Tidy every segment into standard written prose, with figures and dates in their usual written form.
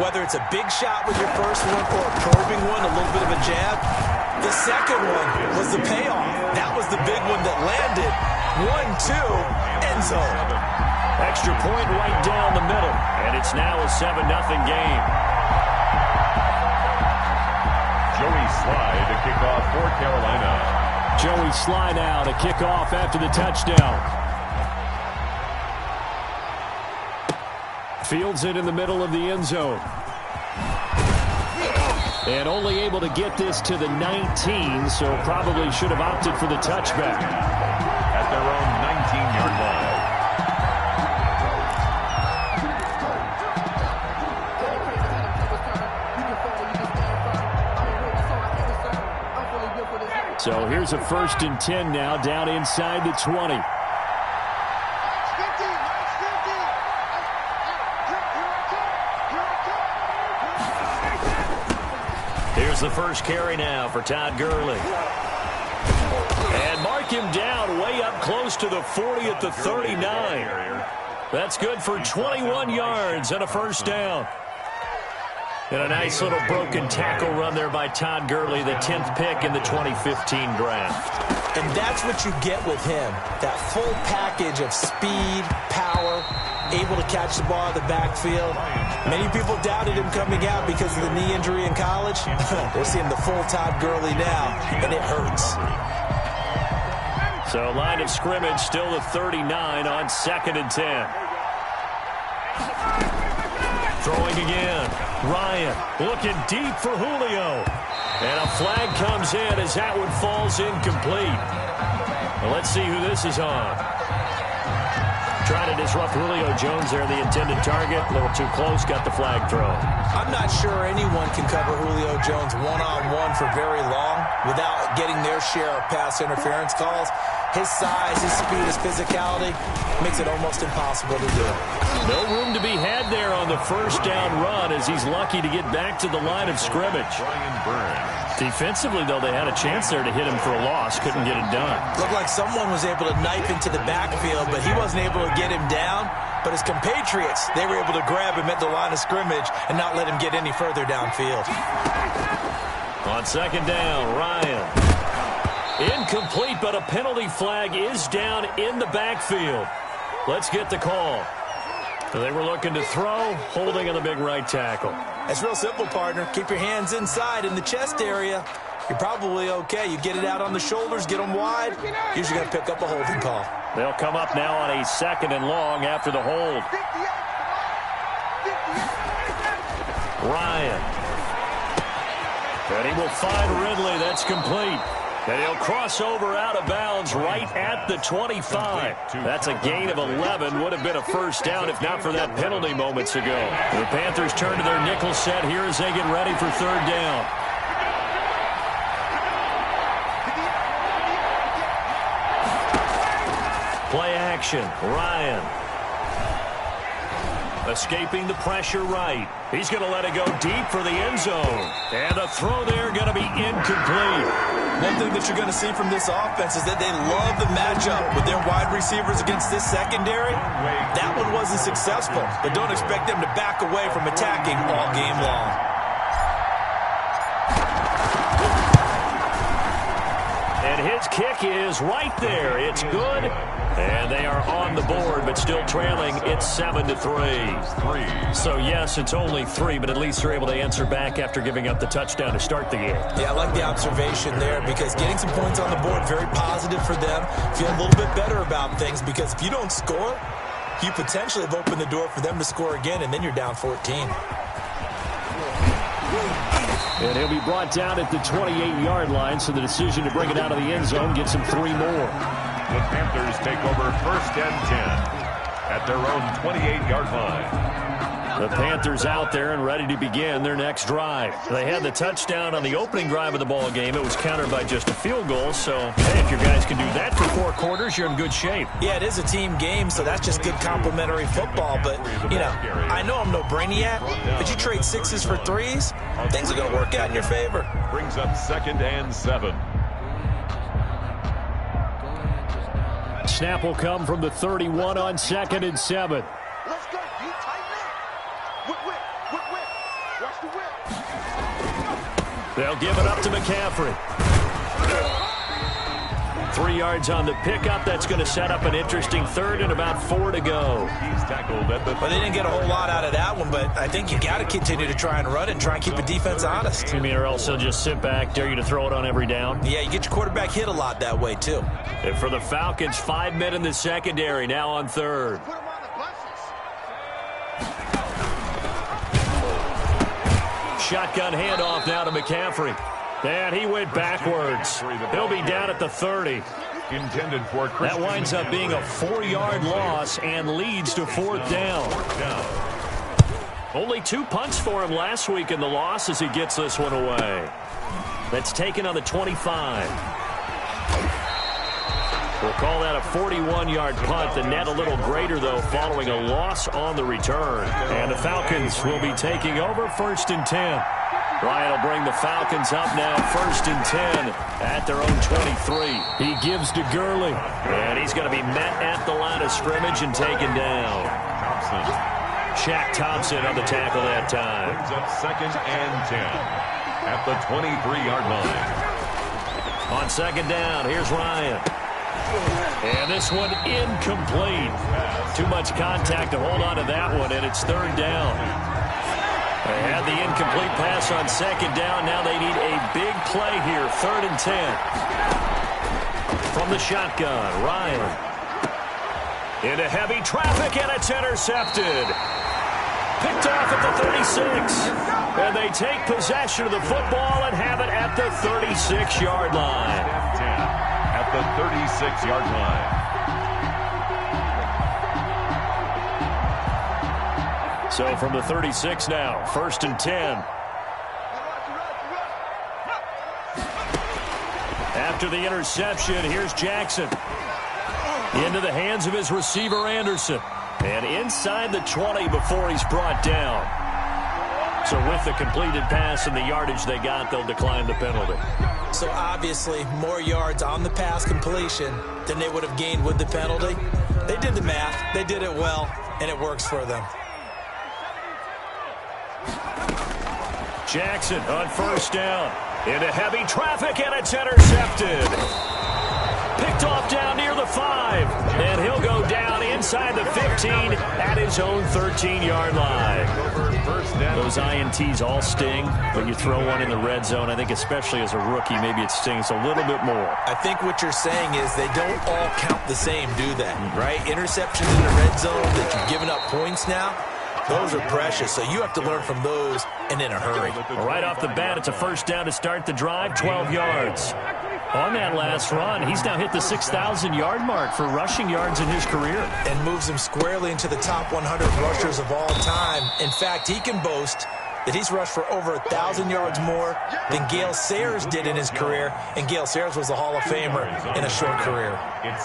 Whether it's a big shot with your first one or a probing one, a little bit of a jab, the second one was the payoff. That was the big one that landed. 1-2, end zone. Extra point right down the middle, and it's now a 7-0 game. Joey Sly to kick off for Carolina. Joey Sly now to kick off after the touchdown. Fields it in the middle of the end zone. And only able to get this to the 19, so probably should have opted for the touchback. At their own 19-yard line. So here's a 1st and 10 now, down inside the 20. Here's the first carry now for Todd Gurley. And mark him down way up close to the 40 at the 39. That's good for 21 yards and a first down. And a nice little broken tackle run there by Todd Gurley, the 10th pick in the 2015 draft. And that's what you get with him, that full package of speed, power, able to catch the ball in the backfield. Many people doubted him coming out because of the knee injury in college. We're seeing the full Todd Gurley now, and it hurts. So line of scrimmage still the 39 on 2nd and 10. Throwing again. Ryan looking deep for Julio. And a flag comes in as that one falls incomplete. Well, let's see who this is on. Trying to disrupt Julio Jones there, the intended target. A little too close, got the flag thrown. I'm not sure anyone can cover Julio Jones one-on-one for very long without getting their share of pass interference calls. His size, his speed, his physicality makes it almost impossible to do. No room to be had there on the first down run as he's lucky to get back to the line of scrimmage. Defensively, though, they had a chance there to hit him for a loss. Couldn't get it done. Looked like someone was able to knife into the backfield, but he wasn't able to get him down. But his compatriots, they were able to grab him at the line of scrimmage and not let him get any further downfield. On 2nd down, Ryan. Incomplete, but a penalty flag is down in the backfield. Let's get the call. They were looking to throw, holding on the big right tackle. It's real simple, partner. Keep your hands inside in the chest area. You're probably okay. You get it out on the shoulders, get them wide. Usually going to pick up a holding call. They'll come up now on a 2nd and long after the hold. Ryan. And he will find Ridley. That's complete. And he'll cross over out of bounds right at the 25. That's a gain of 11. Would have been a first down if not for that penalty moments ago. The Panthers turn to their nickel set here as they get ready for 3rd down. Play action. Ryan. Escaping the pressure right. He's going to let it go deep for the end zone. And the throw there going to be incomplete. One thing that you're going to see from this offense is that they love the matchup with their wide receivers against this secondary. That one wasn't successful, but don't expect them to back away from attacking all game long. And his kick is right there. It's good. And they are on the board, but still trailing. It's 7-3. So, yes, it's only 3, but at least they're able to answer back after giving up the touchdown to start the game. Yeah, I like the observation there because getting some points on the board, very positive for them. Feel a little bit better about things because if you don't score, you potentially have opened the door for them to score again, and then you're down 14. And he'll be brought down at the 28-yard line, so the decision to bring it out of the end zone gets him 3 more. The Panthers take over 1st and 10 at their own 28-yard line. The Panthers out there and ready to begin their next drive. They had the touchdown on the opening drive of the ball game. It was countered by just a field goal. So, hey, if your guys can do that for 4 quarters, you're in good shape. Yeah, it is a team game, so that's just good complimentary football. But, you know, I know I'm no brainiac, but you trade 6s for 3s, things are going to work out in your favor. Brings up 2nd and 7. Snap will come from the 31 on 2nd and 7. Let's go. You tighten it. Whip. They'll give it up to McCaffrey. 3 yards on the pickup. That's going to set up an interesting third and about 4 to go. He's tackled at the... Well, they didn't get a whole lot out of that one, but I think you got to continue to try and run it and try and keep the defense honest. You mean or else they'll just sit back, dare you to throw it on every down? Yeah, you get your quarterback hit a lot that way, too. And for the Falcons, 5 men in the secondary, now on third. Shotgun handoff now to McCaffrey. And he went backwards. He'll be down at the 30. Intended for that winds up being a 4-yard loss and leads to 4th down. Only 2 punts for him last week in the loss as he gets this one away. That's taken on the 25. We'll call that a 41-yard punt. The net a little greater, though, following a loss on the return. And the Falcons will be taking over 1st and 10. Ryan will bring the Falcons up now, 1st and 10 at their own 23. He gives to Gurley. And he's going to be met at the line of scrimmage and taken down. Shaq Thompson on the tackle that time. Brings up 2nd and 10 at the 23-yard line. On 2nd down, here's Ryan. And this one incomplete. Too much contact to hold on to that one, and it's 3rd down. They had the incomplete pass on 2nd down. Now they need a big play here, 3rd and 10. From the shotgun, Ryan. Into heavy traffic, and it's intercepted. Picked off at the 36. And they take possession of the football and have it at the 36-yard line. At the 36-yard line. So from the 36 now, 1st and 10. After the interception, here's Jackson. Into the hands of his receiver, Anderson. And inside the 20 before he's brought down. So with the completed pass and the yardage they got, they'll decline the penalty. So obviously, more yards on the pass completion than they would have gained with the penalty. They did the math. They did it well, and it works for them. Jackson on 1st down. Into heavy traffic, and it's intercepted. Picked off down near the 5. And he'll go down inside the 15 at his own 13-yard line. Those INTs all sting, but you throw one in the red zone. I think especially as a rookie, maybe it stings a little bit more. I think what you're saying is they don't all count the same, do they? Right? Interceptions in the red zone that you've given up points now, those are precious. So you have to learn from those and in a hurry. Right off the bat, it's a 1st down to start the drive, 12 yards. On that last run, he's now hit the 6,000-yard mark for rushing yards in his career. And moves him squarely into the top 100 rushers of all time. In fact, he can boast that he's rushed for over 1,000 yards more than Gale Sayers did in his career. And Gale Sayers was a Hall of Famer in a short career.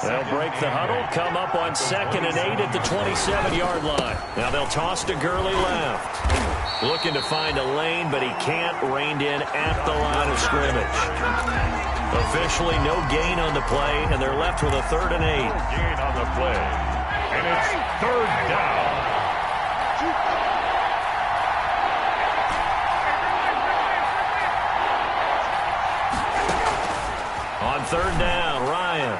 They'll break the huddle, come up on 2nd and 8 at the 27-yard line. Now they'll toss to Gurley left. Looking to find a lane, but he can't. Reined in at the line of scrimmage. Officially no gain on the play, and they're left with a 3rd and 8. Gain on the play, and it's 3rd down. On 3rd down, Ryan.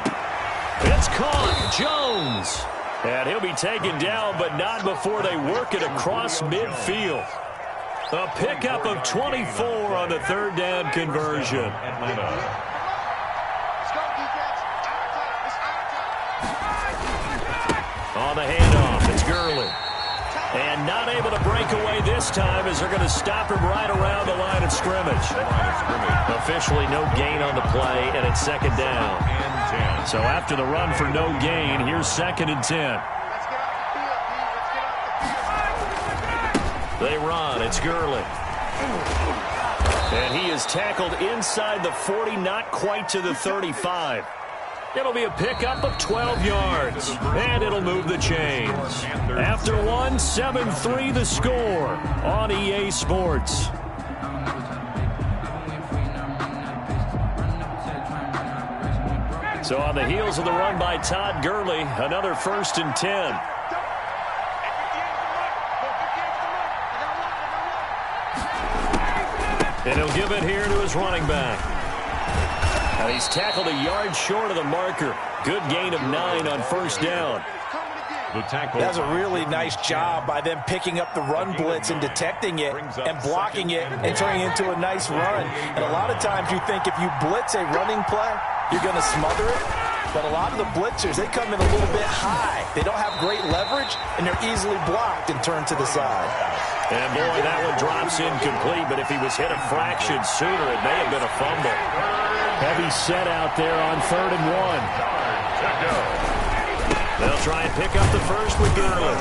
It's caught, Jones. And he'll be taken down, but not before they work it across midfield. A pickup of 24 on the 3rd down conversion. Atlanta. On the handoff, it's Gurley. And not able to break away this time as they're going to stop him right around the line of scrimmage. Officially no gain on the play, and it's 2nd down. So after the run for no gain, here's 2nd and 10. They run, it's Gurley. And he is tackled inside the 40, not quite to the 35. It'll be a pickup of 12 yards, and it'll move the chains. After one, 7-3 the score on EA Sports. So on the heels of the run by Todd Gurley, another 1st and 10. And he'll give it here to his running back. And he's tackled a yard short of the marker. Good gain of 9 on first down. That's a really nice job by them picking up the run blitz and detecting it and blocking it and turning it into a nice run. And a lot of times you think if you blitz a running play, you're going to smother it. But a lot of the blitzers, they come in a little bit high. They don't have great leverage, and they're easily blocked and turned to the side. And, boy, that one drops incomplete. But if he was hit a fraction sooner, it may have been a fumble. Heavy set out there on 3rd and 1. They'll try and pick up the first with Gurley.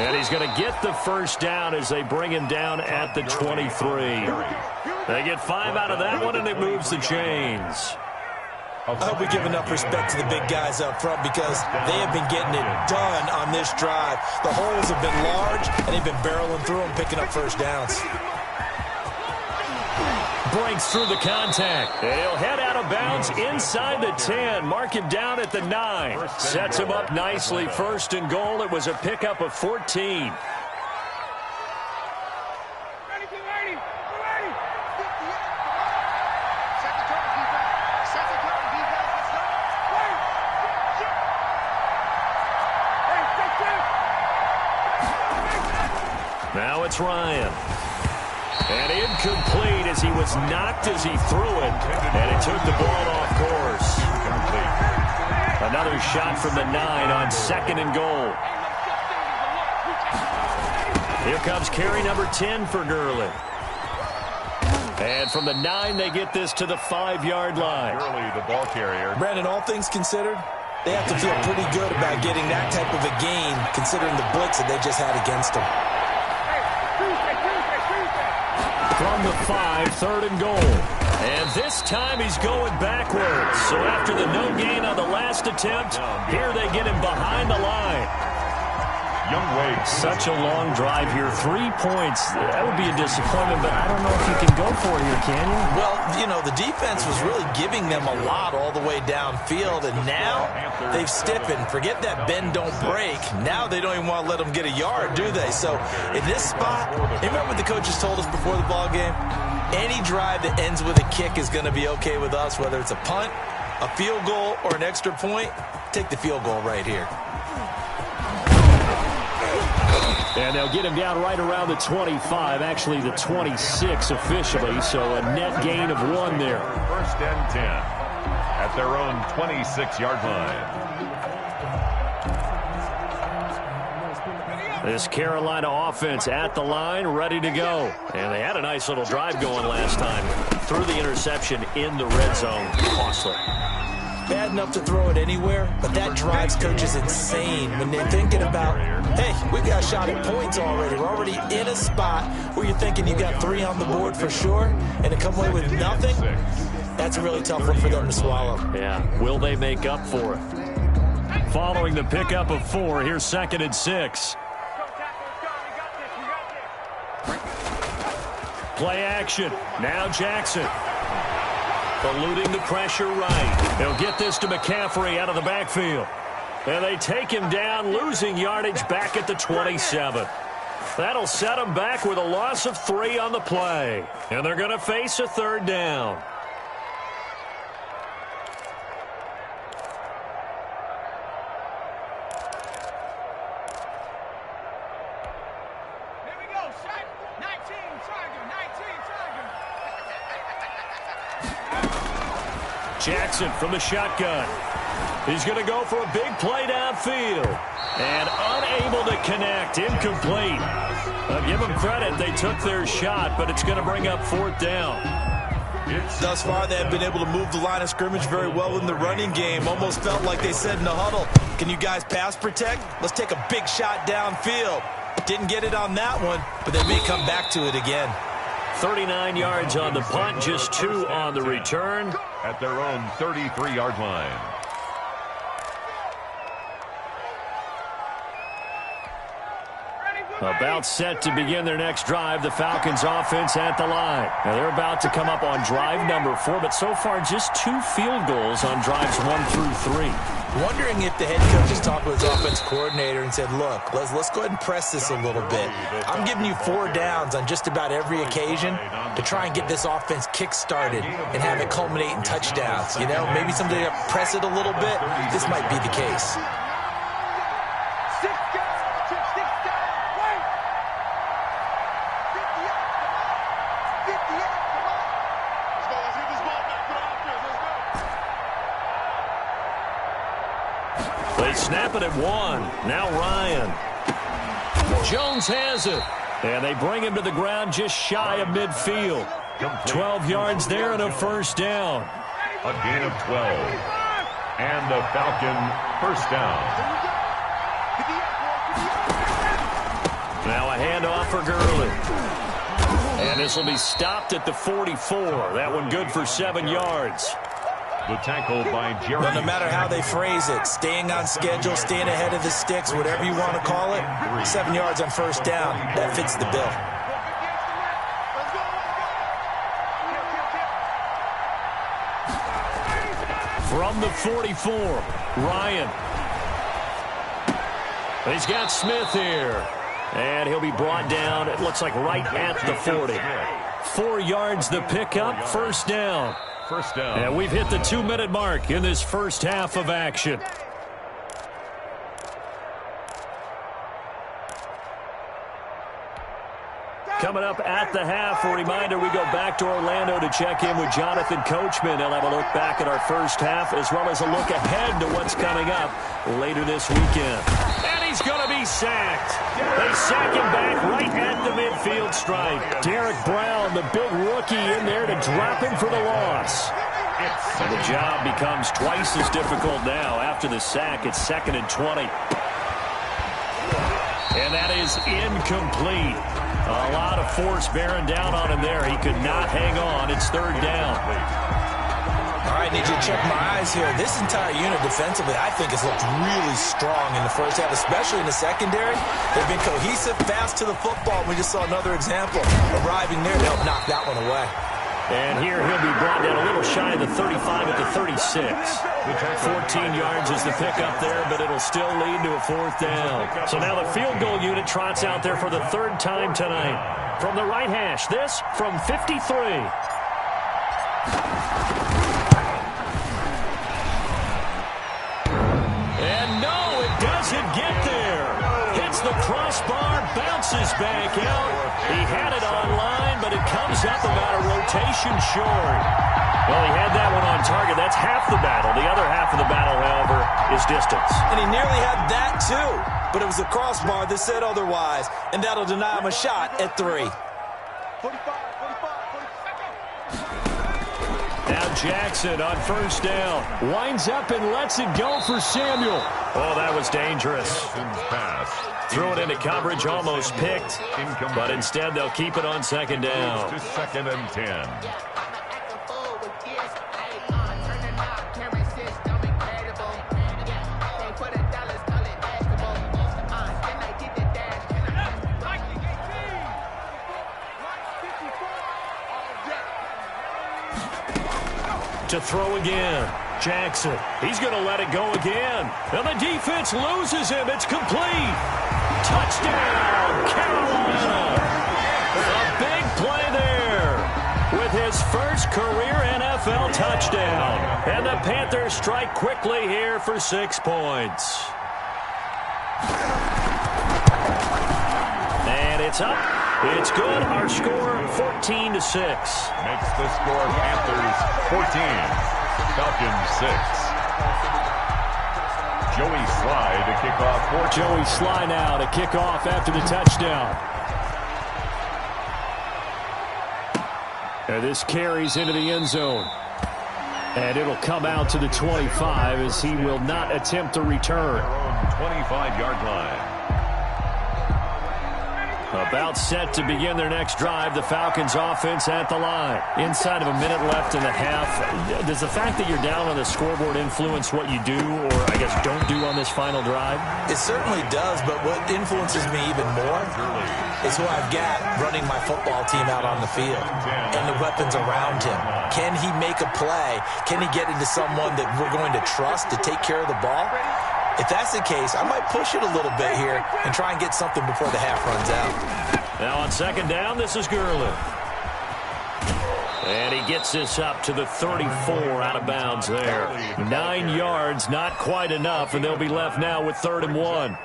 And he's going to get the first down as they bring him down at the 23. They get 5 out of that one, and it moves the chains. I hope we give enough respect to the big guys up front because they have been getting it done on this drive. The holes have been large, and they've been barreling through them, picking up first downs. Breaks through the contact. And he'll head out of bounds inside the 10. Mark him down at the 9. Sets him up nicely. 1st and goal. It was a pickup of 14. Now it's Ryan. And incomplete as he was knocked as he threw it. And it took the ball off course. Another shot from the 9 on 2nd and goal. Here comes carry number 10 for Gurley. And from the 9, they get this to the 5-yard line. Gurley, the ball carrier. Brandon, all things considered, they have to feel pretty good about getting that type of a gain considering the blitz that they just had against them. From the 5, 3rd and goal. And this time he's going backwards. So after the no gain on the last attempt, here they get him behind the line. Young Wade. Such a long drive here. 3 points. That would be a disappointment, but I don't know if you can go for it here, can you? Well, you know, the defense was really giving them a lot all the way downfield, and now they've stiffened. Forget that bend, don't break. Now they don't even want to let them get a yard, do they? So in this spot, remember what the coaches told us before the ball game? Any drive that ends with a kick is going to be okay with us, whether it's a punt, a field goal, or an extra point. Take the field goal right here. And they'll get him down right around the 25, actually the 26 officially, so a net gain of 1 there. 1st and 10 at their own 26-yard line. This Carolina offense at the line, ready to go. And they had a nice little drive going last time. Threw the interception in the red zone. Costly. Bad enough to throw it anywhere, but that drives coaches insane when they're thinking about, hey, we got a shot at points already. We're already in a spot where you're thinking you got 3 on the board for sure, and to come away with nothing, that's a really tough one for them to swallow. Yeah, will they make up for it? Following the pickup of 4, here's 2nd and 6. Play action. Now Jackson. Eluding the pressure right. They'll get this to McCaffrey out of the backfield. And they take him down, losing yardage back at the 27. That'll set them back with a loss of 3 on the play. And they're going to face a 3rd down. Jackson from the shotgun. He's going to go for a big play downfield. And unable to connect. Incomplete. I'll give them credit. They took their shot, but it's going to bring up 4th down. Thus far, they have been able to move the line of scrimmage very well in the running game. Almost felt like they said in the huddle, can you guys pass protect? Let's take a big shot downfield. Didn't get it on that one, but they may come back to it again. 39 yards on the punt, just 2 on the return. At their own 33-yard line. About set to begin their next drive, the Falcons offense at the line. Now they're about to come up on drive number 4, but so far just 2 field goals on drives 1 through 3. Wondering if the head coach has talked with his offense coordinator and said, look, let's go ahead and press this a little bit. I'm giving you 4 downs on just about every occasion to try and get this offense kick-started and have it culminate in touchdowns. You know, maybe somebody to press it a little bit. This might be the case. They snap it at 1. Now Ryan. Jones has it. And they bring him to the ground just shy of midfield. 12 yards there and a first down. A gain of 12. And the Falcon first down. Now a handoff for Gurley. And this will be stopped at the 44. That one good for 7 yards. The tackle by Jerry. Well, no matter how they phrase it, staying on schedule, staying ahead of the sticks, whatever you want to call it, 7 yards on first down, that fits the bill. From the 44, Ryan. He's got Smith here. And he'll be brought down, it looks like right at the 40. 4 yards the pickup, first down. First down. And we've hit the 2-minute mark in this first half of action. Coming up at the half, a reminder, we go back to Orlando to check in with Jonathan Coachman. He'll have a look back at our first half as well as a look ahead to what's coming up later this weekend. And he's going to be sacked. They sack him back right at the midfield stripe. Derek Brown, the big rookie, in there to drop him for the loss. The job becomes twice as difficult now. After the sack, it's 2nd and 20. And that is incomplete. A lot of force bearing down on him there. He could not hang on. It's 3rd down. All right, need you to check my eyes here. This entire unit defensively, I think, has looked really strong in the first half, especially in the secondary. They've been cohesive, fast to the football. We just saw another example arriving there to help knock that one away. And here he'll be brought down a little shy of the 35 at the 36. 14 yards is the pickup there, but it'll still lead to a 4th down. So now the field goal unit trots out there for the 3rd time tonight. From the right hash, this from 53. And no, it doesn't get there. Hits the crossbar, bounces back out. He had it online, but it comes up about a rotation short. Well, he had that one on target. That's half the battle. The other half of the battle, however, is distance. And he nearly had that, too. But it was the crossbar that said otherwise, and that'll deny him a shot at 3. Now Jackson on first down. Winds up and lets it go for Samuel. Oh, that was dangerous. Threw it into coverage, almost picked. But instead, they'll keep it on 2nd down. To 2nd and 10. To throw again. Jackson. He's going to let it go again. And the defense loses him. It's complete. Touchdown, Carolina. A big play there with his first career NFL touchdown. And the Panthers strike quickly here for 6 points. And it's up. It's good. Our score, 14-6. Makes the score Panthers 14, Falcons 6. Joey Sly to kick off. Joey Sly now to kick off after the touchdown. And this carries into the end zone. And it'll come out to the 25 as he will not attempt to return. 25-yard line. About set to begin their next drive, the Falcons offense at the line. Inside of a minute left in the half, does the fact that you're down on the scoreboard influence what you do, or I guess don't do on this final drive? It certainly does, but what influences me even more is who I've got running my football team out on the field and the weapons around him. Can he make a play? Can he get into someone that we're going to trust to take care of the ball? If that's the case, I might push it a little bit here and try and get something before the half runs out. Now on second down, this is Gurley. And he gets this up to the 34 out of bounds there. 9 yards, not quite enough, and they'll be left now with 3rd and 1.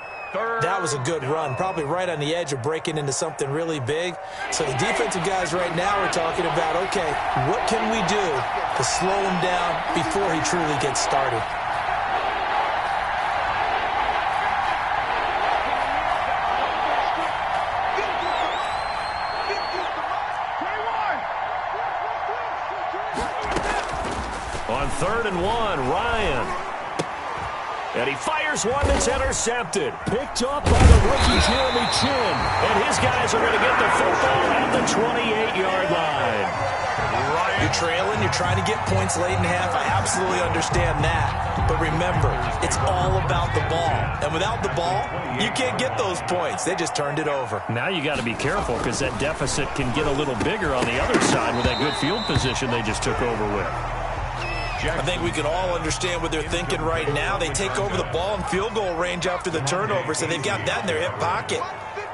That was a good run, probably right on the edge of breaking into something really big. So the defensive guys right now are talking about, okay, what can we do to slow him down before he truly gets started? On 3rd and 1, Ryan. And he fires one that's intercepted. Picked up by the rookie Jeremy Chin. And his guys are going to get the football at the 28-yard line. You're trailing, you're trying to get points late in half. I absolutely understand that. But remember, it's all about the ball. And without the ball, you can't get those points. They just turned it over. Now you got to be careful because that deficit can get a little bigger on the other side with that good field position they just took over with. I think we can all understand what they're thinking right now. They take over the ball in field goal range after the turnover, so they've got that in their hip pocket.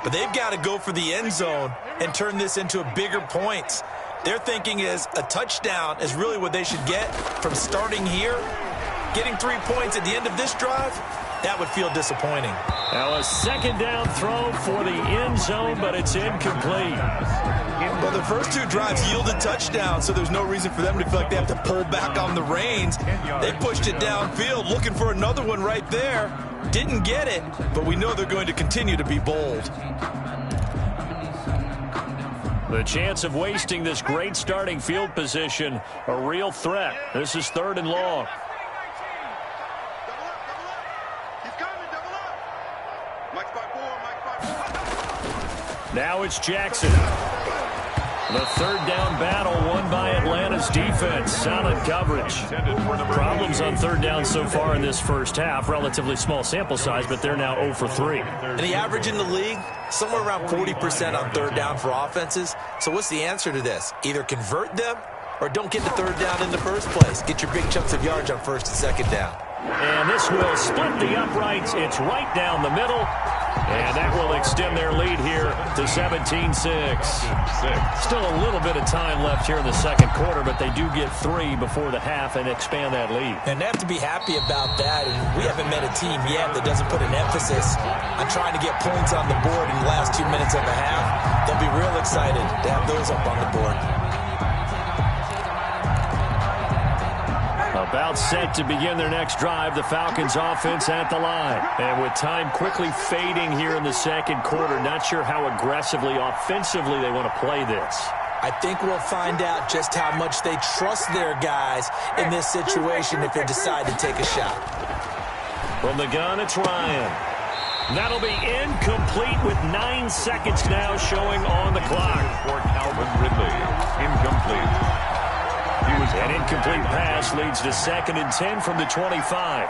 But they've got to go for the end zone and turn this into bigger points. Their thinking is a touchdown is really what they should get from starting here. Getting 3 points at the end of this drive, that would feel disappointing. Now a second down throw for the end zone, but it's incomplete. Well, the first 2 drives yielded touchdowns, so there's no reason for them to feel like they have to pull back on the reins. They pushed it downfield, looking for another one right there. Didn't get it, but we know they're going to continue to be bold. The chance of wasting this great starting field position, a real threat. This is 3rd and long. Now it's Jackson. The 3rd down battle won by Atlanta's defense. Solid coverage. Problems on 3rd down so far in this first half. Relatively small sample size, but they're now 0 for 3. And the average in the league, somewhere around 40% on 3rd down for offenses. So what's the answer to this? Either convert them or don't get the 3rd down in the first place. Get your big chunks of yards on 1st and 2nd down. And this will split the uprights. It's right down the middle. And that will extend their lead here to 17-6. Still a little bit of time left here in the second quarter, but they do get 3 before the half and expand that lead. And they have to be happy about that. And we haven't met a team yet that doesn't put an emphasis on trying to get points on the board in the last 2 minutes of the half. They'll be real excited to have those up on the board. About set to begin their next drive, the Falcons offense at the line. And with time quickly fading here in the second quarter, not sure how aggressively, offensively they want to play this. I think we'll find out just how much they trust their guys in this situation if they decide to take a shot. From the gun, it's Ryan. That'll be incomplete with 9 seconds now showing on the clock. For Calvin Ridley, incomplete. An incomplete pass leads to 2nd and 10 from the 25.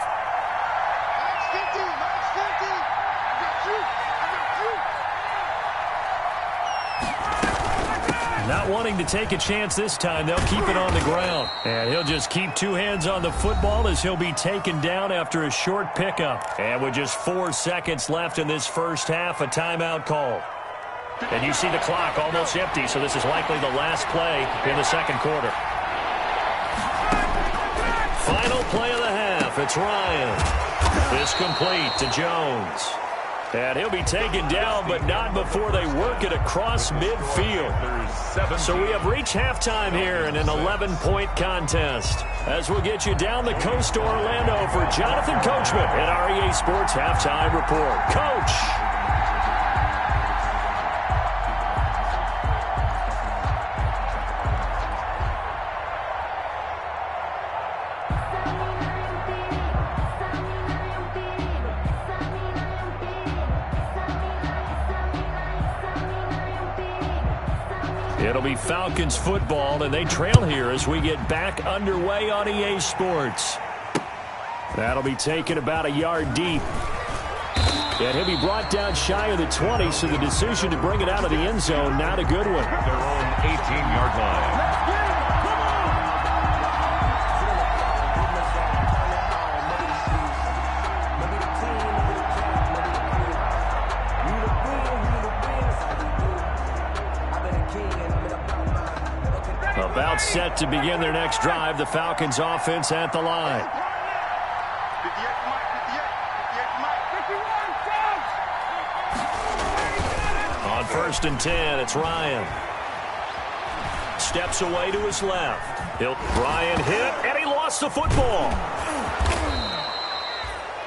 Not wanting to take a chance this time, they'll keep it on the ground. And he'll just keep 2 hands on the football as he'll be taken down after a short pickup. And with just 4 seconds left in this first half, a timeout call. And you see the clock almost empty, so this is likely the last play in the second quarter. Final play of the half. It's Ryan. This complete to Jones. And he'll be taken down, but not before they work it across midfield. So we have reached halftime here in an 11-point contest. As we'll get you down the coast to Orlando for Jonathan Coachman at our EA Sports Halftime Report. Coach! It'll be Falcons football, and they trail here as we get back underway on EA Sports. That'll be taken about a yard deep. And he'll be brought down shy of the 20, so the decision to bring it out of the end zone, not a good one. Their own 18-yard line. About set to begin their next drive, the Falcons offense at the line. On 1st and 10, it's Ryan. Steps away to his left. Ryan hit, and he lost the football.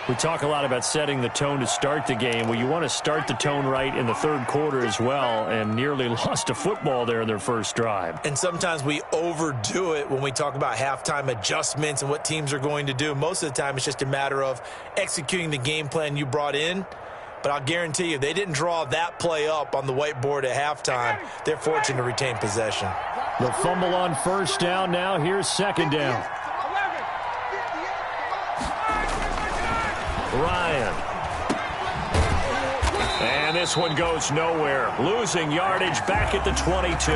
We talk a lot about setting the tone to start the game. Well, you want to start the tone right in the third quarter as well, and nearly lost a football there in their first drive. And sometimes we overdo it when we talk about halftime adjustments and what teams are going to do. Most of the time, it's just a matter of executing the game plan you brought in. But I'll guarantee you, they didn't draw that play up on the whiteboard at halftime. They're fortunate to retain possession. The fumble on first down now. Here's second down. Ryan. And this one goes nowhere. Losing yardage back at the 22.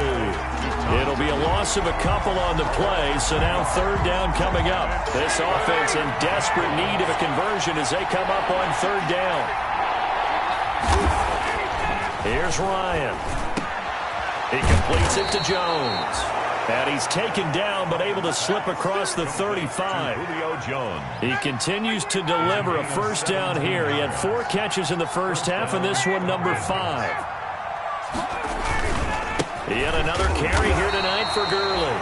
It'll be a loss of a couple on the play, so now third down coming up. This offense in desperate need of a conversion as they come up on third down. Here's Ryan. He completes it to Jones. And he's taken down but able to slip across the 35. He continues to deliver a first down here. He had 4 catches in the first half, and this one number 5. He had another carry here tonight for Gurley.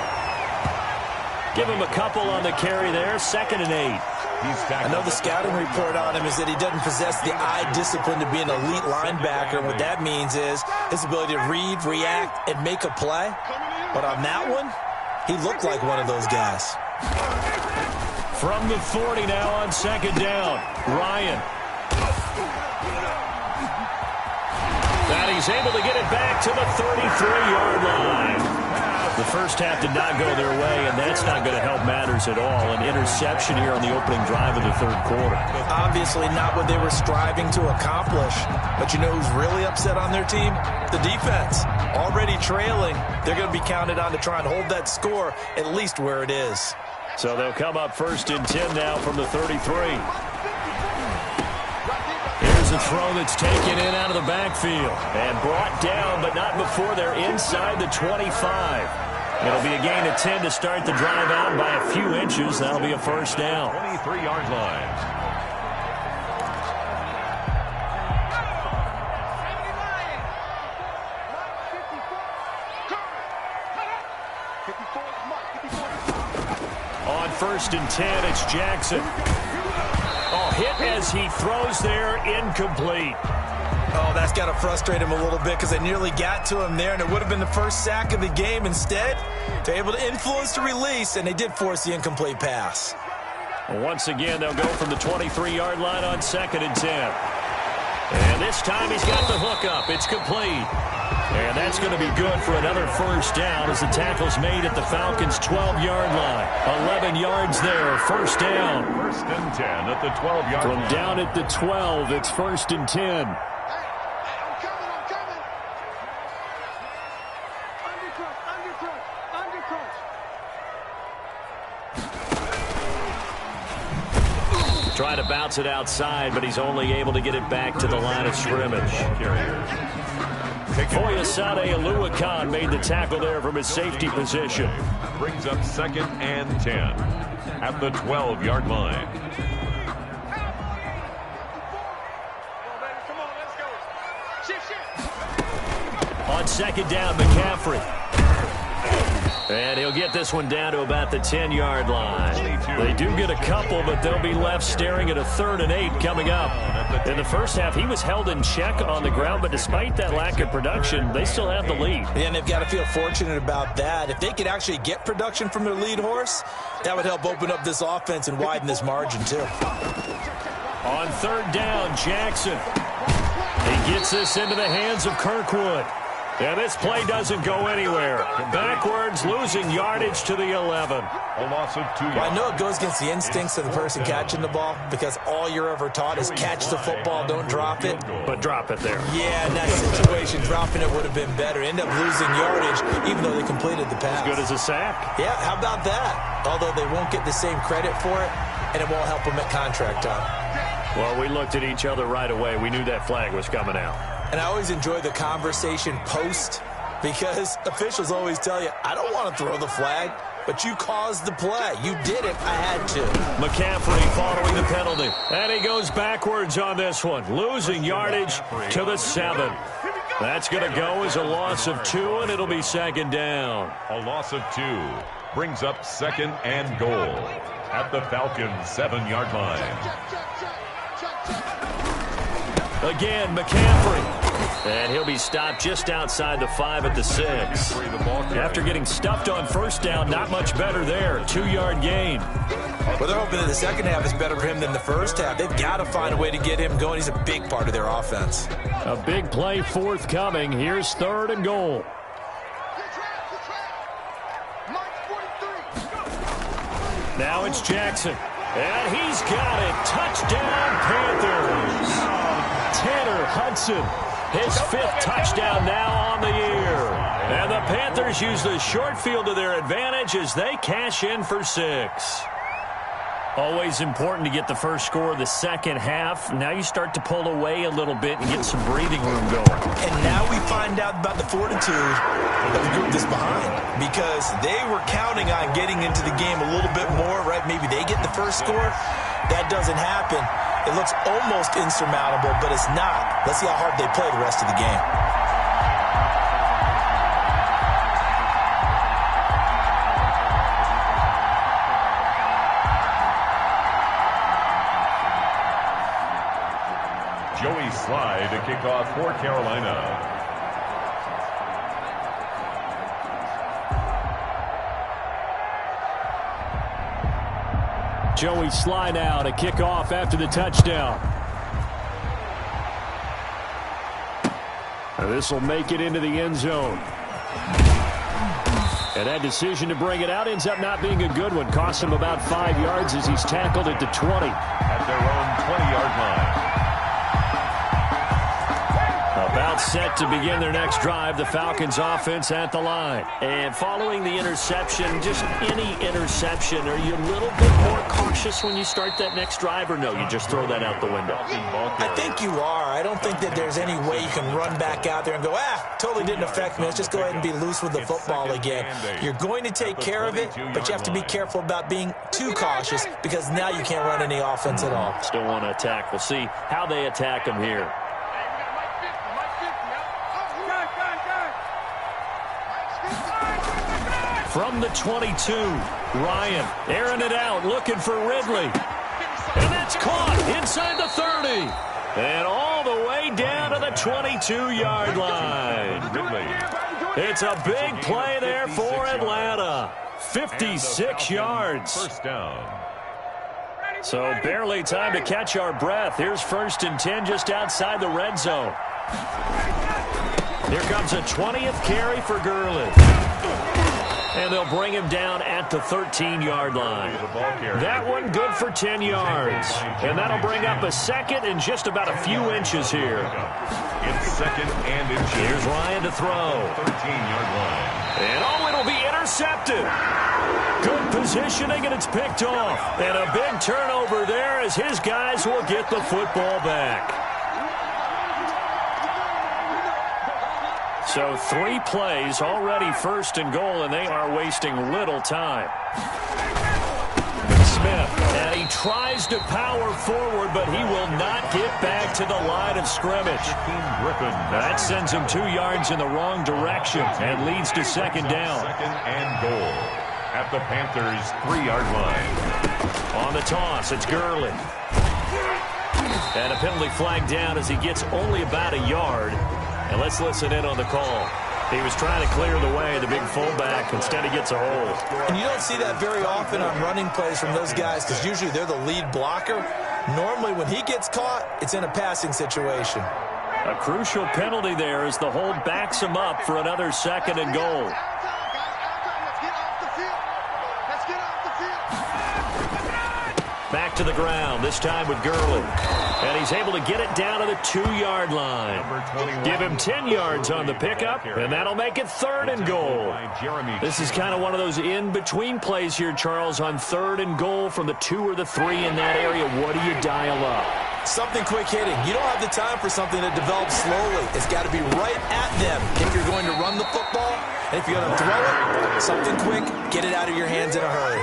Give him a couple on the carry there. 2nd and 8. I know the scouting report on him is that he doesn't possess the eye discipline to be an elite linebacker. What that means is his ability to read, react, and make a play. But on that one, he looked like one of those guys. From the 40 now on second down, Ryan. And he's able to get it back to the 33-yard line. The first half did not go their way, and that's not going to help matters at all. An interception here on the opening drive of the third quarter. Obviously not what they were striving to accomplish. But you know who's really upset on their team? The defense. Already trailing. They're going to be counted on to try and hold that score at least where it is. So they'll come up 1st and 10 now from the 33. Here's a throw that's taken in out of the backfield and brought down, but not before they're inside the 25. It'll be a gain of 10 to start the drive out by a few inches. That'll be a first down. 23-yard line. On 1st and 10, it's Jackson. Oh, hit as he throws there, incomplete. Oh, that's got to frustrate him a little bit because they nearly got to him there, and it would have been the first sack of the game. Instead, they're able to influence the release, and they did force the incomplete pass. Once again, they'll go from the 23-yard line on 2nd and 10. And this time he's got the hook up. It's complete. And that's going to be good for another first down as the tackle's made at the Falcons' 12-yard line. 11 yards there, first down. 1st and 10 at the 12-yard line. From down at the 12, it's 1st and 10. Trying to bounce it outside, but he's only able to get it back to the line of scrimmage. Foyesade Oluwakan made the tackle there from his safety position. Brings up 2nd and 10 at the 12-yard line. On 2nd down, McCaffrey. And he'll get this one down to about the 10-yard line. They do get a couple, but they'll be left staring at a 3rd and 8 coming up. In the first half, he was held in check on the ground, but despite that lack of production, they still have the lead. And they've got to feel fortunate about that. If they could actually get production from their lead horse, that would help open up this offense and widen this margin, too. On 3rd down, Jackson. He gets this into the hands of Kirkwood. And this play doesn't go anywhere. Backwards, losing yardage to the 11. A loss of 2 yards. Well, I know it goes against the instincts of the person catching the ball because all you're ever taught is catch the football, don't drop it. But drop it there. Yeah, in that situation, dropping it would have been better. End up losing yardage even though they completed the pass. As good as a sack. Yeah, how about that? Although they won't get the same credit for it, and it won't help them at contract time. Well, we looked at each other right away. We knew that flag was coming out. And I always enjoy the conversation post because officials always tell you, I don't want to throw the flag, but you caused the play. You did it. I had to. McCaffrey following the penalty. And he goes backwards on this one, losing yardage to the 7. That's going to go as a loss of 2, and it'll be second down. A loss of 2 brings up second and goal at the Falcons' 7-yard line. Again, McCaffrey. And he'll be stopped just outside the 5 at the 6. After getting stuffed on first down, not much better there. 2-yard gain. Well, they're hoping that the second half is better for him than the first half. They've got to find a way to get him going. He's a big part of their offense. A big play forthcoming. Here's third and goal. Now it's Jackson. And he's got it. Touchdown, Panthers. Tanner Hudson, his 5th touchdown now on the year. And the Panthers use the short field to their advantage as they cash in for 6. Always important to get the first score of the second half. Now you start to pull away a little bit and get some breathing room going. And now we find out about the fortitude of the group that's behind because they were counting on getting into the game a little bit more, right? Maybe they get the first score. That doesn't happen. It looks almost insurmountable, but it's not. Let's see how hard they play the rest of the game. Joey Slye to kick off for Carolina. Joey Slye now to kick off after the touchdown. And this will make it into the end zone. And that decision to bring it out ends up not being a good one. Costs him about 5 yards as he's tackled at the 20. At their own 20-yard line. About set to begin their next drive, the Falcons offense at the line. And following the interception, just any interception, are you a little bit more cautious when you start that next drive, or no, you just throw that out the window? I think you are. I don't think that there's any way you can run back out there and go, totally didn't affect me. Let's just go ahead and be loose with the football again. You're going to take care of it, but you have to be careful about being too cautious because now you can't run any offense at all. Still want to attack. We'll see how they attack them here. From the 22, Ryan airing it out, looking for Ridley. And that's caught inside the 30. And all the way down to the 22-yard line. It's a big play there for Atlanta. 56 yards. First down. So barely time to catch our breath. Here's 1st and 10 just outside the red zone. Here comes a 20th carry for Gurley. And they'll bring him down at the 13-yard line. That one good for 10 yards. And that'll bring up a second and just about a few inches here. It's second and inches. Here's Ryan to throw. 13-yard line. And it'll be intercepted. Good positioning, and it's picked off. And a big turnover there as his guys will get the football back. So 3 plays, already 1st and goal, and they are wasting little time. Smith, and he tries to power forward, but he will not get back to the line of scrimmage. That sends him 2 yards in the wrong direction and leads to second down. Second and goal at the Panthers' 3-yard line. On the toss, it's Gurley. And a penalty flag down as he gets only about a yard. And let's listen in on the call. He was trying to clear the way, the big fullback. Instead, he gets a hold. And you don't see that very often on running plays from those guys because usually they're the lead blocker. Normally, when he gets caught, it's in a passing situation. A crucial penalty there as the hold backs him up for another 2nd and goal. Back to the ground, this time with Gurley. And he's able to get it down to the 2-yard line. Give him 10 yards on the pickup, and that'll make it 3rd and goal. This is kind of one of those in-between plays here, Charles, on 3rd and goal from the 2 or the 3 in that area. What do you dial up? Something quick hitting. You don't have the time for something that develops slowly. It's got to be right at them if you're going to run the football. And if you're going to throw it, something quick, get it out of your hands in a hurry.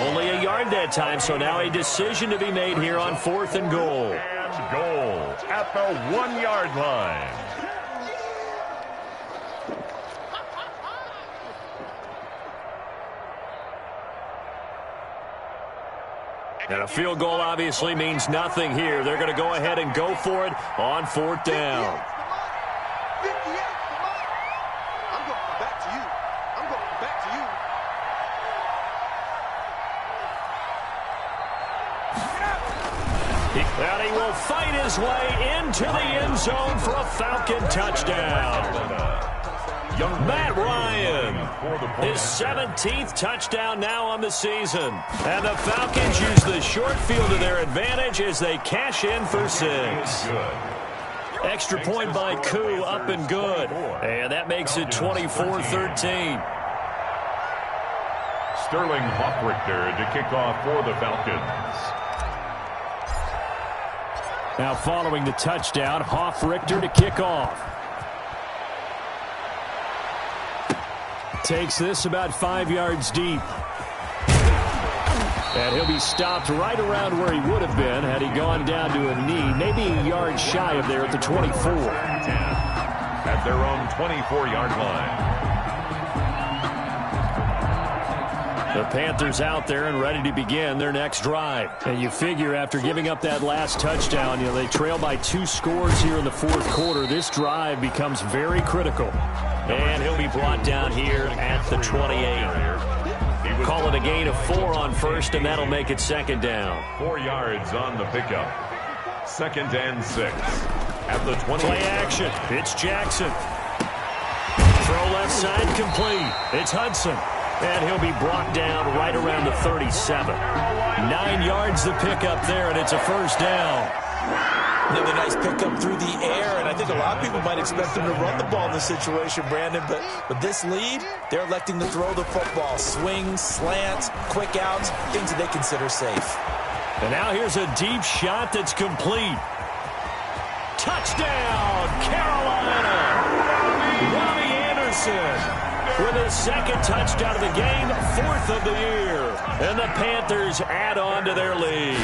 Only a yard that time, so now a decision to be made here on 4th and goal. And goal at the 1-yard line. And a field goal obviously means nothing here. They're going to go ahead and go for it on 4th down. And he will fight his way into the end zone for a Falcon touchdown. Matt Ryan, his 17th touchdown now on the season. And the Falcons use the short field to their advantage as they cash in for 6. Extra point by Koo, up and good. And that makes it 24-13. Sterling Hoffrichter to kick off for the Falcons. Now following the touchdown, Hoffrichter to kick off. Takes this about 5 yards deep. And he'll be stopped right around where he would have been had he gone down to a knee, maybe a yard shy of there at the 24. At their own 24-yard line. The Panthers out there and ready to begin their next drive. And you figure after giving up that last touchdown, they trail by 2 scores here in the 4th quarter. This drive becomes very critical. And he'll be brought down here at the 28. Call it a gain of 4 on 1st, and that'll make it 2nd down. 4 yards on the pickup. 2nd and 6 at the 20. Play action. It's Jackson. Throw left side complete. It's Hudson. And he'll be brought down right around the 37. 9 yards the pickup there, and it's a 1st down. Another nice pickup through the air, and I think a lot of people might expect him to run the ball in this situation, Brandon, but with this lead, they're electing to throw the football. Swings, slants, quick outs, things that they consider safe. And now here's a deep shot that's complete. Touchdown, Carolina! Robbie Anderson with his 2nd touchdown of the game, 4th of the year. And the Panthers add on to their lead.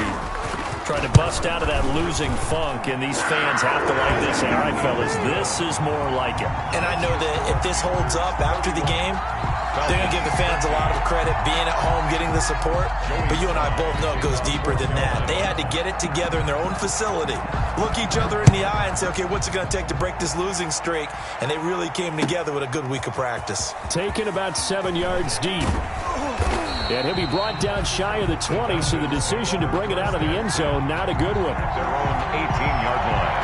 Trying to bust out of that losing funk, and these fans have to like this. All right, fellas, this is more like it. And I know that if this holds up after the game, they're going to give the fans a lot of credit being at home, getting the support. But you and I both know it goes deeper than that. They had to get it together in their own facility, look each other in the eye and say, okay, what's it going to take to break this losing streak? And they really came together with a good week of practice. Taken about 7 yards deep. And he'll be brought down shy of the 20, so the decision to bring it out of the end zone, not a good one. Their own 18-yard line.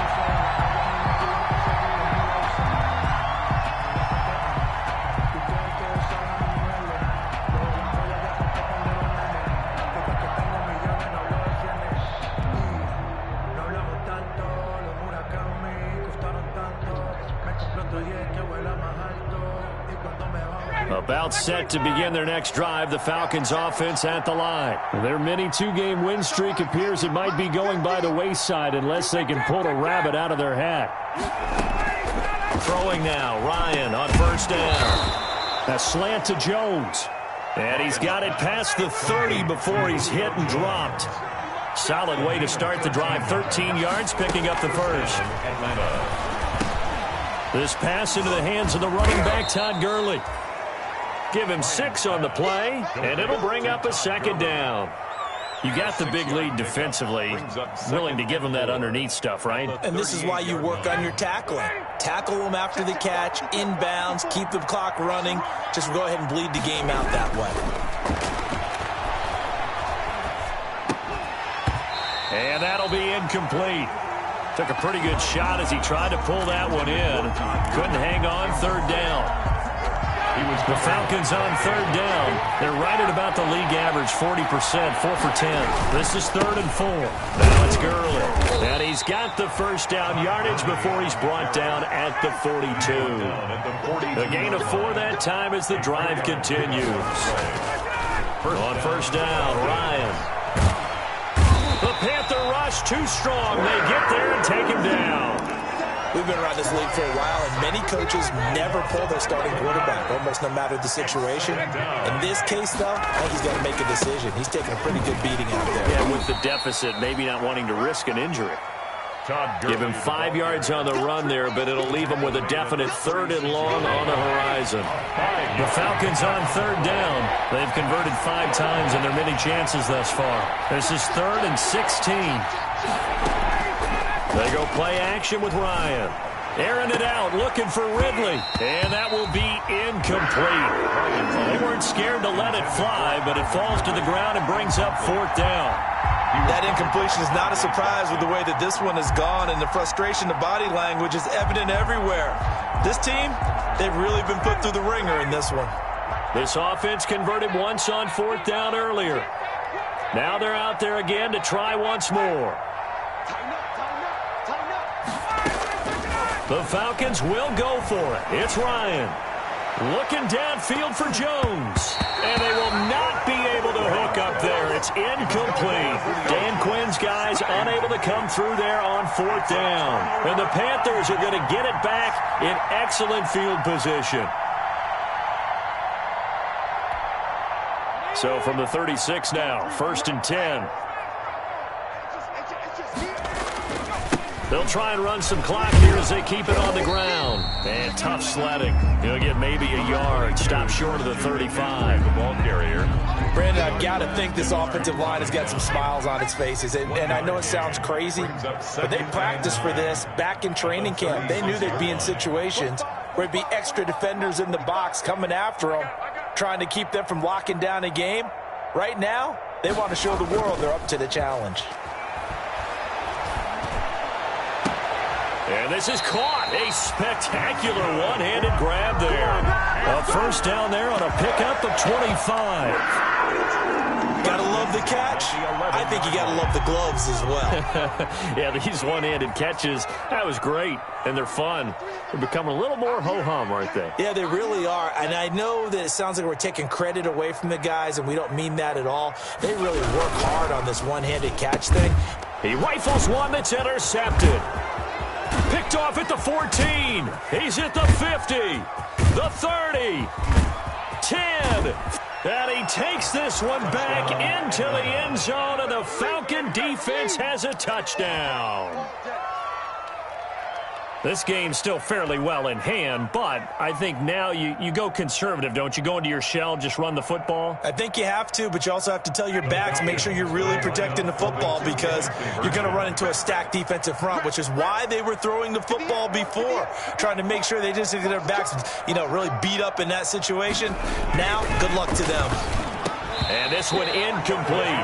About set to begin their next drive, the Falcons offense at the line. Their mini 2-game win streak appears it might be going by the wayside unless they can pull a rabbit out of their hat. Throwing now, Ryan on 1st down. A slant to Jones. And he's got it past the 30 before he's hit and dropped. Solid way to start the drive. 13 yards, picking up the 1st. This pass into the hands of the running back, Todd Gurley. Give him 6 on the play, and it'll bring up a 2nd down. You got the big lead defensively. Willing to give him that underneath stuff, right? And this is why you work on your tackling. Tackle them after the catch, inbounds, keep the clock running. Just go ahead and bleed the game out that way. And that'll be incomplete. Took a pretty good shot as he tried to pull that one in. Couldn't hang on. Third down. The Falcons on third down. They're right at about the league average, 40%, 4 for 10. This is 3rd and 4. Now it's Gurley. And he's got the first down yardage before he's brought down at the 42. A gain of 4 that time as the drive continues. On first down, Ryan. The Panther rush too strong. They get there and take him down. We've been around this league for a while, and many coaches never pull their starting quarterback, almost no matter the situation. In this case, though, I think he's got to make a decision. He's taking a pretty good beating out there. Yeah, with the deficit, maybe not wanting to risk an injury. Give him 5 yards on the run there, but it'll leave him with a definite 3rd and long on the horizon. The Falcons on third down. They've converted 5 times in their many chances thus far. This is 3rd and 16. They go play action with Ryan. Airing it out, looking for Ridley. And that will be incomplete. They weren't scared to let it fly, but it falls to the ground and brings up 4th down. That incompletion is not a surprise with the way that this one has gone, and the frustration, the body language is evident everywhere. This team, they've really been put through the ringer in this one. This offense converted once on 4th down earlier. Now they're out there again to try once more. The Falcons will go for it. It's Ryan. Looking downfield for Jones. And they will not be able to hook up there. It's incomplete. Dan Quinn's guys unable to come through there on 4th down. And the Panthers are going to get it back in excellent field position. So from the 36 now, 1st and 10. They'll try and run some clock here as they keep it on the ground. And tough sledding. He'll get maybe a yard. Stop short of the 35. The ball carrier. Brandon, I've got to think this offensive line has got some smiles on its faces. And I know it sounds crazy, but they practiced for this back in training camp. They knew they'd be in situations where it'd be extra defenders in the box coming after them, trying to keep them from locking down a game. Right now, they want to show the world they're up to the challenge. And this is caught. A spectacular one-handed grab there. A first down there on a pickup of 25. Gotta love the catch. I think you gotta love the gloves as well. Yeah, these one-handed catches, that was great. And they're fun. They're becoming a little more ho-hum, aren't they? Yeah, they really are. And I know that it sounds like we're taking credit away from the guys, and we don't mean that at all. They really work hard on this one-handed catch thing. He rifles one that's intercepted. Picked off at the 14. He's at the 50. The 30. 10. And he takes this one back into the end zone, and the Falcon defense has a touchdown. This game's still fairly well in hand, but I think now you go conservative, don't you? Go into your shell, just run the football? I think you have to, but you also have to tell your backs, make sure you're really protecting the football, because you're going to run into a stacked defensive front, which is why they were throwing the football before, trying to make sure they just get their backs, really beat up in that situation. Now, good luck to them. And this one incomplete.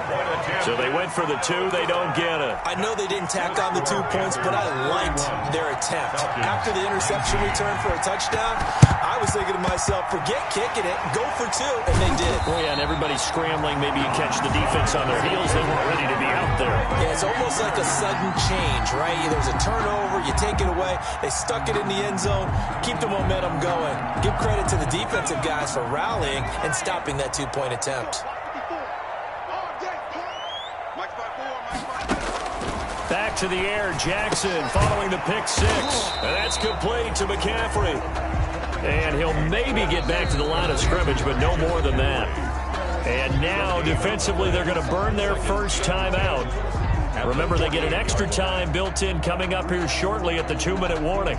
So they went for the 2. They don't get it. I know they didn't tack on the 2 points, but I liked their attempt. After the interception return for a touchdown, I was thinking to myself, forget kicking it, go for 2, and they did. Oh, yeah, and everybody's scrambling. Maybe you catch the defense on their heels. They weren't ready to be out there. Yeah, it's almost like a sudden change, right? There's a turnover, you take it away, they stuck it in the end zone, keep the momentum going. Give credit to the defensive guys for rallying and stopping that 2-point attempt. Back to the air, Jackson following the pick 6. And that's complete to McCaffrey. And he'll maybe get back to the line of scrimmage, but no more than that. And now, defensively, they're going to burn their first time out. Remember, they get an extra time built in coming up here shortly at the 2-minute warning.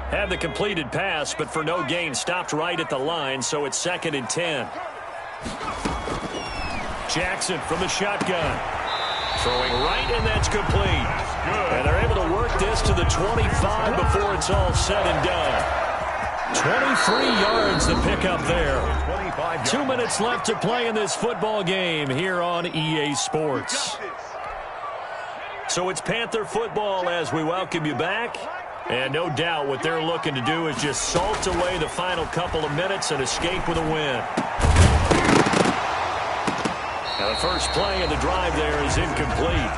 Had the completed pass, but for no gain, stopped right at the line, so it's 2nd and 10. Jackson from the shotgun. Throwing right, and that's complete. And they're able to work this to the 25 before it's all said and done. 23 yards to pick up there. 2 minutes left to play in this football game here on EA Sports. So it's Panther football as we welcome you back. And no doubt what they're looking to do is just salt away the final couple of minutes and escape with a win. Now the first play of the drive there is incomplete.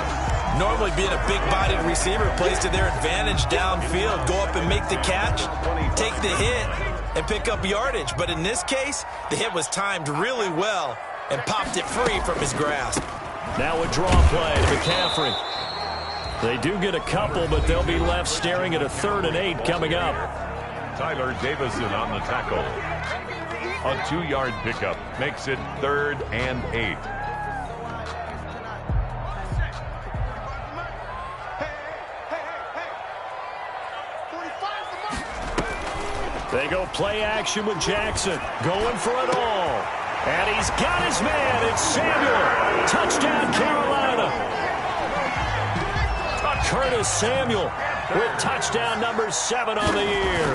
Normally being a big-bodied receiver plays to their advantage downfield. Go up and make the catch, take the hit, and pick up yardage. But in this case, the hit was timed really well and popped it free from his grasp. Now a draw play to McCaffrey. They do get a couple, but they'll be left staring at a 3rd and 8 coming up. Tyler Davison on the tackle. A 2-yard pickup makes it 3rd and 8. They go play action with Jackson, going for it all. And he's got his man. It's Samuel. Touchdown, Carolina. Curtis Samuel with touchdown number 7 on the year.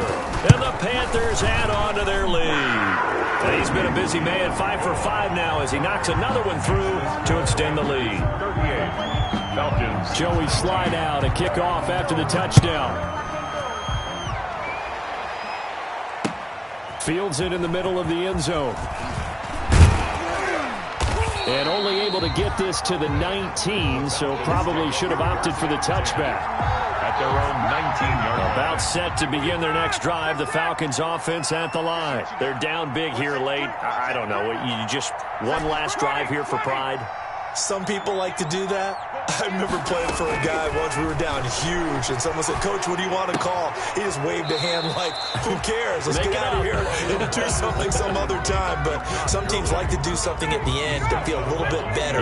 And the Panthers add on to their lead. And he's been a busy man, 5 for 5 now as he knocks another one through to extend the lead. 38, Falcons. Joey slide out and kick off after the touchdown. Fields it in the middle of the end zone. And only able to get this to the 19, so probably should have opted for the touchback. At their own 19-yard line. About set to begin their next drive, the Falcons offense at the line. They're down big here late. I don't know. You just one last drive here for pride? Some people like to do that. I remember playing for a guy once. We were down huge, and someone said, "Coach, what do you want to call?" He just waved a hand like, "Who cares? Let's get out of here and do something some other time." But some teams like to do something at the end to feel a little bit better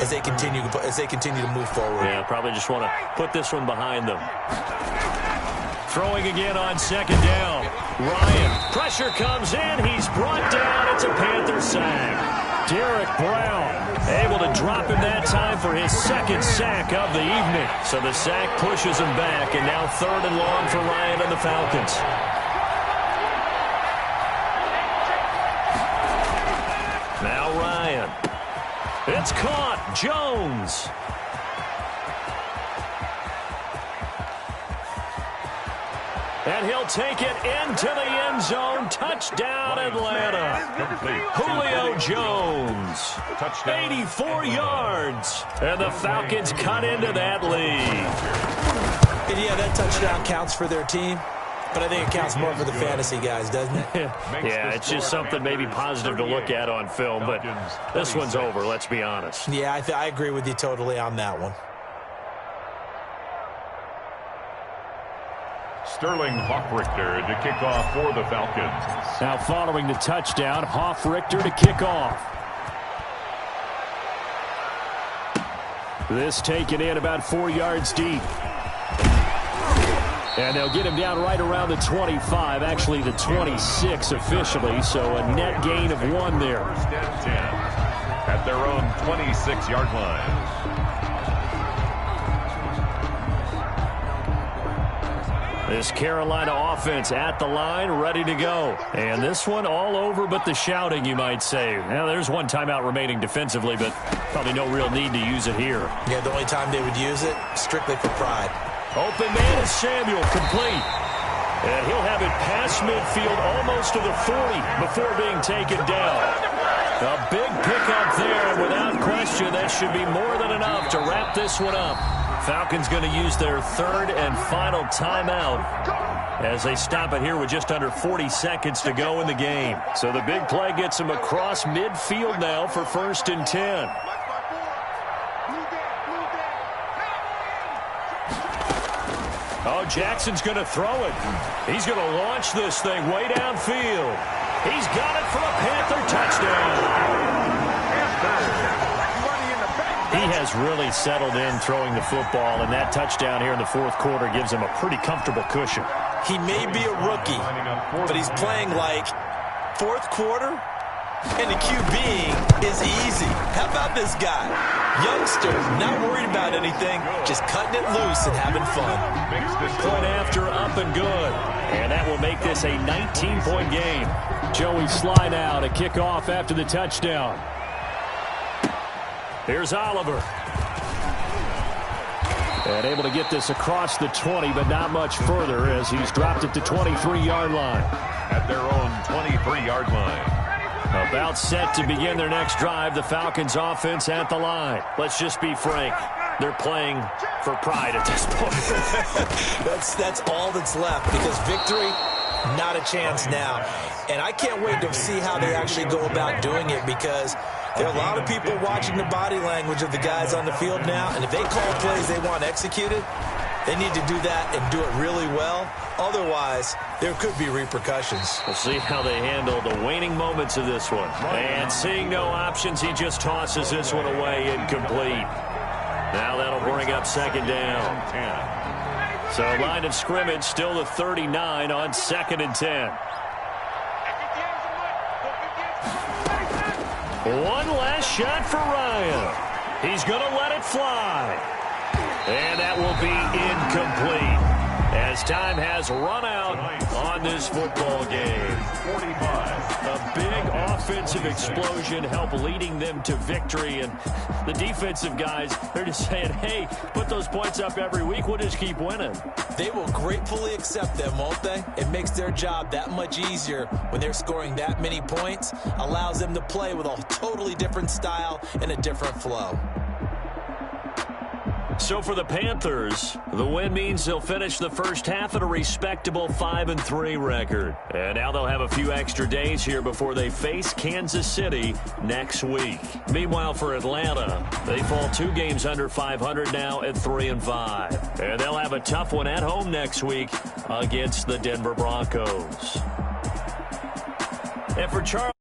as they continue to move forward. Yeah, probably just want to put this one behind them. Throwing again on 2nd down. Ryan, pressure comes in. He's brought down. It's a Panther sack. Derek Brown able to drop him that time for his 2nd sack of the evening. So the sack pushes him back, and now 3rd and long for Ryan and the Falcons. Now Ryan. It's caught. Jones. And he'll take it into the end zone. Touchdown, Atlanta. Julio Jones. 84 yards. And the Falcons cut into that lead. And yeah, that touchdown counts for their team. But I think it counts more for the fantasy guys, doesn't it? Yeah, it's just something maybe positive to look at on film. But this one's over, let's be honest. Yeah, I agree with you totally on that one. Sterling Hoffrichter to kick off for the Falcons. Now following the touchdown, Hoffrichter to kick off. This taken in about 4 yards deep. And they'll get him down right around the 25, actually the 26 officially, so a net gain of 1 there. 10 at their own 26-yard line. This Carolina offense at the line, ready to go. And this one all over but the shouting, you might say. Now, there's one timeout remaining defensively, but probably no real need to use it here. Yeah, the only time they would use it, strictly for pride. Open man is Samuel, complete. And he'll have it past midfield almost to the 40 before being taken down. A big pickup there, and without question, that should be more than enough to wrap this one up. Falcons going to use their 3rd and final timeout as they stop it here with just under 40 seconds to go in the game. So the big play gets them across midfield now for 1st and 10. Oh, Jackson's going to throw it. He's going to launch this thing way downfield. He's got it for a Panther touchdown. He has really settled in throwing the football, and that touchdown here in the 4th quarter gives him a pretty comfortable cushion. He may be a rookie, but he's playing like 4th quarter, and the QB is easy. How about this guy? Youngster, not worried about anything, just cutting it loose and having fun. Point after, up and good. And that will make this a 19-point game. Joey Sly now to kick off after the touchdown. Here's Oliver. And able to get this across the 20, but not much further as he's dropped it to 23-yard line. At their own 23-yard line. About set to begin their next drive, the Falcons offense at the line. Let's just be frank. They're playing for pride at this point. That's all that's left, because victory, not a chance now. And I can't wait to see how they actually go about doing it, because there are a lot of people watching the body language of the guys on the field now, and if they call plays they want executed, they need to do that and do it really well. Otherwise, there could be repercussions. We'll see how they handle the waning moments of this one. And seeing no options, he just tosses this one away incomplete. Now that'll bring up second down. So line of scrimmage still the 39 on 2nd and 10. One last shot for Ryan. He's going to let it fly. And that will be incomplete as time has run out on this football game. A big offensive explosion helped leading them to victory. And the defensive guys, they're just saying, hey, put those points up every week. We'll just keep winning. They will gratefully accept them, won't they? It makes their job that much easier when they're scoring that many points. Allows them to play with a totally different style and a different flow. So for the Panthers, the win means they'll finish the first half at a respectable 5-3 record. And now they'll have a few extra days here before they face Kansas City next week. Meanwhile, for Atlanta, they fall 2 games under 500 now at 3-5. And they'll have a tough one at home next week against the Denver Broncos. And for Charles